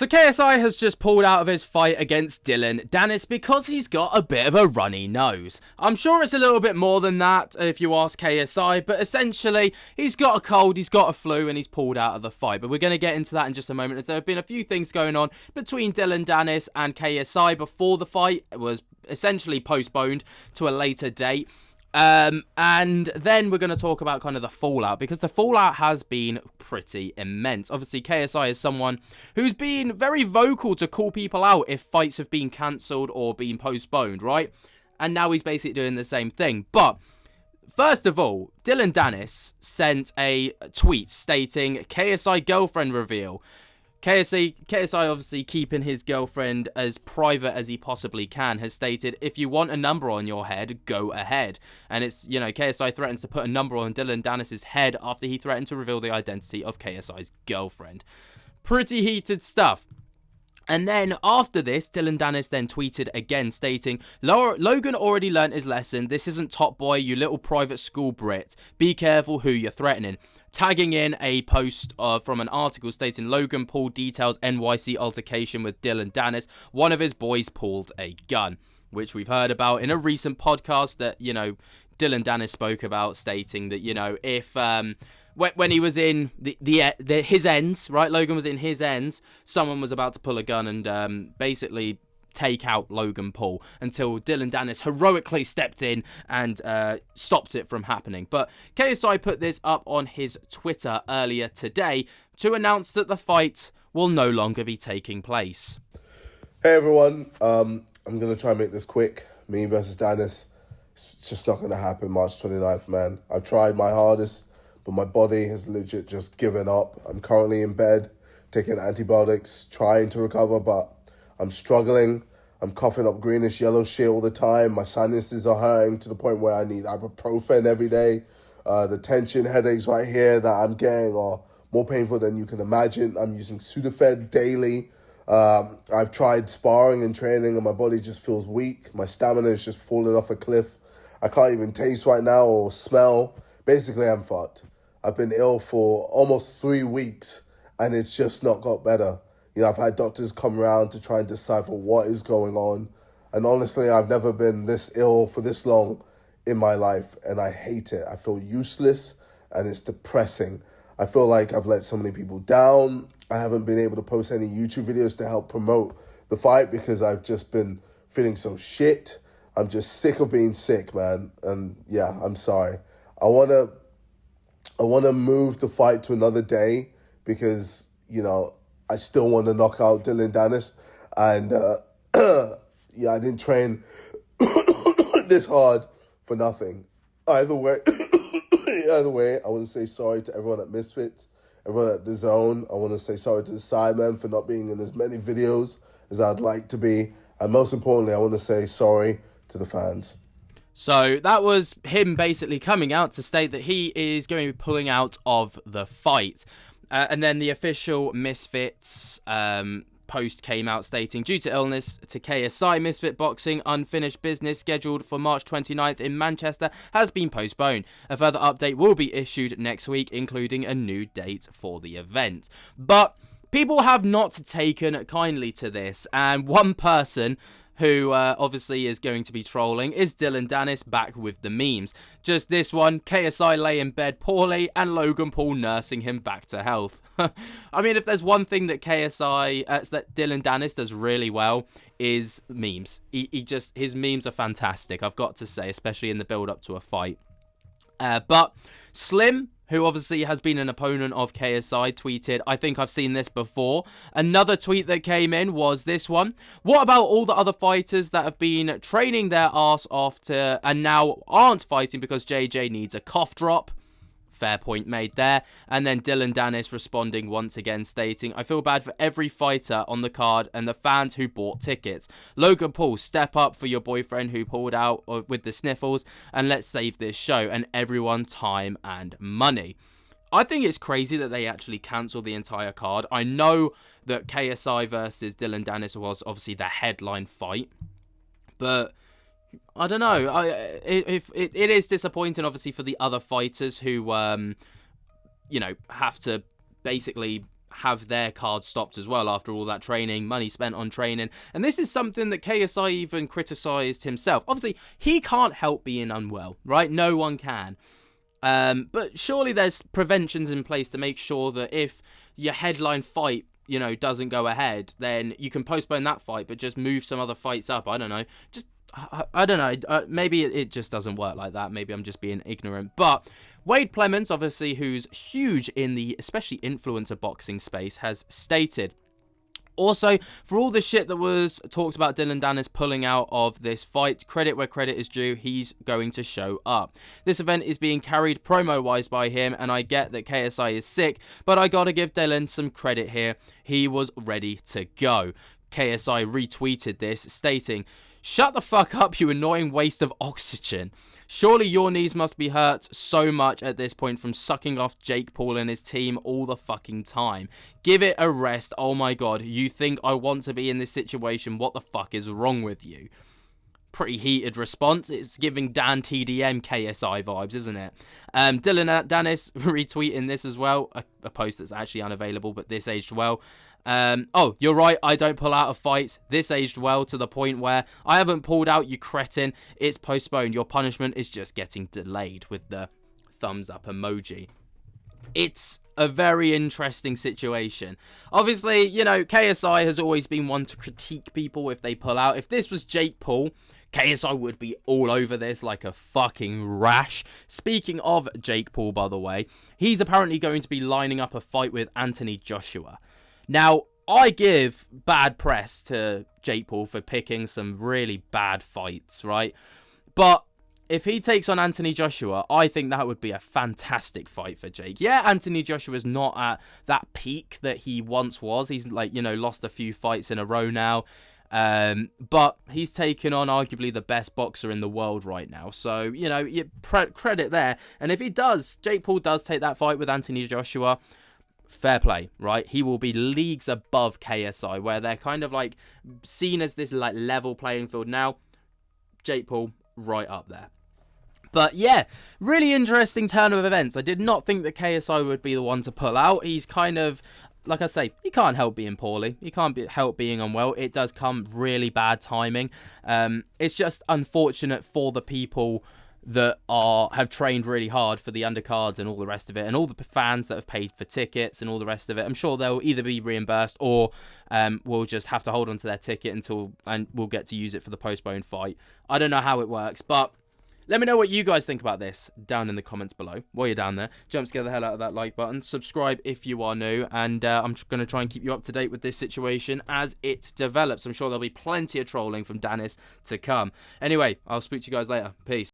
So KSI has just pulled out of his fight against Danis because he's got a bit of a runny nose. I'm sure it's a little bit more than that if you ask KSI, but essentially he's got a cold, he's got a flu, and he's pulled out of the fight. But we're going to get into that in just a moment, as there have been a few things going on between Danis and KSI before the fight. It was essentially postponed to a later date. And then we're going to talk about kind of the fallout, because the fallout has been pretty immense. Obviously, KSI is someone who's been very vocal to call people out if fights have been cancelled or been postponed, right? And now he's basically doing the same thing. But first of all, Danis sent a tweet stating KSI girlfriend reveal. KSI obviously keeping his girlfriend as private as he possibly can, has stated, if you want a number on your head, go ahead. And it's, you know, KSI threatens to put a number on Danis' head after he threatened to reveal the identity of KSI's girlfriend. Pretty heated stuff. And then after this, Danis then tweeted again stating, Logan already learnt his lesson. This isn't Top Boy, you little private school Brit. Be careful who you're threatening. Tagging in a post from an article stating Logan Paul details NYC altercation with Danis. One of his boys pulled a gun, which we've heard about in a recent podcast that, you know, Danis spoke about, stating that, you know, if when he was in his ends, right, Logan was in his ends, someone was about to pull a gun and basically take out Logan Paul, until Danis heroically stepped in and stopped it from happening. But KSI put this up on his Twitter earlier today to announce that the fight will no longer be taking place. Hey everyone, I'm going to try and make this quick. Me versus Danis, it's just not going to happen March 29th, man. I've tried my hardest, but my body has legit just given up. I'm currently in bed, taking antibiotics, trying to recover, but I'm struggling. I'm coughing up greenish yellow shit all the time. My sinuses are hurting to the point where I need ibuprofen every day. The tension headaches right here that I'm getting are more painful than you can imagine. I'm using Sudafed daily. I've tried sparring and training and my body just feels weak. My stamina is just falling off a cliff. I can't even taste right now or smell. Basically, I'm fucked. I've been ill for almost 3 weeks and it's just not got better. You know, I've had doctors come around to try and decipher what is going on. And honestly, I've never been this ill for this long in my life. And I hate it. I feel useless and it's depressing. I feel like I've let so many people down. I haven't been able to post any YouTube videos to help promote the fight because I've just been feeling so shit. I'm just sick of being sick, man. And yeah, I'm sorry. I want to move the fight to another day because, you know, I still want to knock out Danis. And, yeah, I didn't train this hard for nothing. Either way, I want to say sorry to everyone at Misfits, everyone at The Zone. I want to say sorry to the Sidemen for not being in as many videos as I'd like to be. And most importantly, I want to say sorry to the fans. So that was him basically coming out to state that he is going to be pulling out of the fight. And then the official Misfits post came out stating, due to illness to KSI, Misfit Boxing unfinished business scheduled for March 29th in Manchester has been postponed. A further update will be issued next week, including a new date for the event. But people have not taken kindly to this, and one person who obviously is going to be trolling is Danis back with the memes. Just this one, KSI lay in bed poorly and Logan Paul nursing him back to health. I mean, if there's one thing that that Danis does really well, is memes. His memes are fantastic, I've got to say, especially in the build up to a fight. But Slim, who obviously has been an opponent of KSI, tweeted, I think I've seen this before. Another tweet that came in was this one. What about all the other fighters that have been training their ass off and now aren't fighting because JJ needs a cough drop? Fair point made there. And then Danis responding once again, stating, I feel bad for every fighter on the card and the fans who bought tickets. Logan Paul, step up for your boyfriend who pulled out with the sniffles, and let's save this show and everyone time and money. I think it's crazy that they actually cancelled the entire card. I know that KSI versus Danis was obviously the headline fight, but I don't know. It is disappointing, obviously, for the other fighters who, you know, have to basically have their card stopped as well after all that training, money spent on training. And this is something that KSI even criticised himself. Obviously, he can't help being unwell, right? No one can. But surely there's preventions in place to make sure that if your headline fight, you know, doesn't go ahead, then you can postpone that fight, but just move some other fights up. I don't know. I don't know. Maybe it just doesn't work like that. Maybe I'm just being ignorant. But Wade Plemons, obviously, who's huge in the especially influencer boxing space, has stated, also, for all the shit that was talked about Dillon Danis pulling out of this fight, credit where credit is due, he's going to show up. This event is being carried promo-wise by him, and I get that KSI is sick, but I gotta give Dillon some credit here. He was ready to go. KSI retweeted this, stating, "Shut the fuck up, you annoying waste of oxygen. Surely your knees must be hurt so much at this point from sucking off Jake Paul and his team all the fucking time. Give it a rest. Oh my god, you think I want to be in this situation? What the fuck is wrong with you?" Pretty heated response. It's giving Dan TDM KSI vibes, isn't it? Dillon Danis retweeting this as well. A post that's actually unavailable, but this aged well. Oh, you're right, I don't pull out of fights. This aged well to the point where I haven't pulled out, you cretin. It's postponed. Your punishment is just getting delayed, with the thumbs up emoji. It's a very interesting situation. Obviously, you know, KSI has always been one to critique people if they pull out. If this was Jake Paul, KSI would be all over this like a fucking rash. Speaking of Jake Paul, by the way, he's apparently going to be lining up a fight with Anthony Joshua. Now, I give bad press to Jake Paul for picking some really bad fights, right? But if he takes on Anthony Joshua, I think that would be a fantastic fight for Jake. Yeah, Anthony Joshua's not at that peak that he once was. He's, like, you know, lost a few fights in a row now. But he's taken on arguably the best boxer in the world right now. So, you know, credit there. And if he does, Jake Paul does take that fight with Anthony Joshua, fair play, right? He will be leagues above KSI, where they're kind of like seen as this like level playing field now. Jake Paul right up there. But yeah, really interesting turn of events. I did not think that KSI would be the one to pull out. He's kind of, like I say, he can't help being poorly. He can't help being unwell. It does come really bad timing. It's just unfortunate for the people that have trained really hard for the undercards and all the rest of it, and all the fans that have paid for tickets and all the rest of it. I'm sure they'll either be reimbursed or we'll just have to hold on to their ticket and we'll get to use it for the postponed fight. I don't know how it works, but let me know what you guys think about this down in the comments below. While you're down there, jump scare the hell out of that like button, subscribe if you are new, and I'm going to try and keep you up to date with this situation as it develops. I'm sure there'll be plenty of trolling from Danis to come. Anyway, I'll speak to you guys later. Peace.